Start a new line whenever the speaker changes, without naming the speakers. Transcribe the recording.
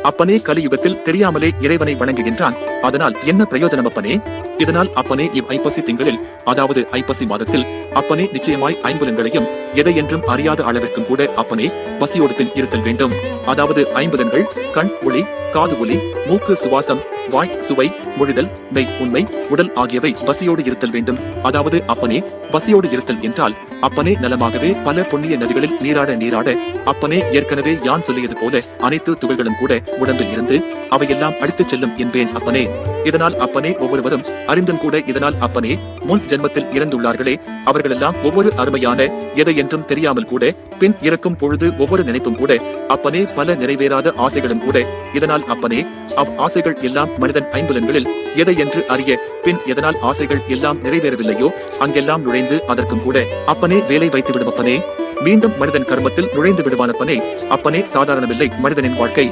அப்பனே கலியுகத்தில் தெரியாமலே இறைவனை வணங்குகின்றான். அதனால் என்ன பிரயோஜனம் அப்பனே? இதனால் அப்பனே ஐப்பசி திங்களில், அதாவது ஐப்பசி மாதத்தில் அப்பனே நிச்சயமாய் ஐம்புலன்களையும் எதையென்றும் அறியாத அளவிற்கும் கூட அப்பனே பசியோடு பின் இருத்தல் வேண்டும். அதாவது ஐம்புலன்கள் கண் ஒளி, காது ஒலி, மூக்கு சுவாசம், வாய் சுவை, மொழிதல், மெய் உண்மை, உடல் ஆகியவை பசியோடு இருத்தல் வேண்டும். அதாவது அப்பனே பசியோடு இருத்தல் என்றால் அப்பனே நலமாகவே பல புண்ணிய நதிகளில் நீராட அப்பனே ஏற்கனவே யான் சொல்லியது போல அனைத்து துகள்களும் கூட உடம்பில் இருந்து அவையெல்லாம் அடித்துச் செல்லும் என்பேன் அப்பனே. இதனால் அப்பனே ஒவ்வொருவரும் அறிந்தும் கூட இதனால் அப்பனே முன் ஜென்மத்தில் இறந்துள்ளார்களே அவர்களெல்லாம் ஒவ்வொரு அருமையான எதை என்றும் தெரியாமல் கூட பின் இறக்கும் பொழுது ஒவ்வொரு நினைப்பும் கூட அப்பனே பல நிறைவேறாத ஆசைகளும் கூட இதனால் அப்பனே ஆசைகள் எல்லாம் மனிதன் ஐம்புலன்களில் எதை என்று அறிய பின் எதனால் ஆசைகள் எல்லாம் நிறைவேறவில்லையோ அங்கெல்லாம் நுழைந்து அதற்கும் கூட அப்பனே வேலை வைத்து விடும் அப்பனே. மீண்டும் மனிதன் கர்மத்தில் நுழைந்து விடுவான் அப்பனே. அப்பனே சாதாரணமில்லை மனிதனின் வாழ்க்கை.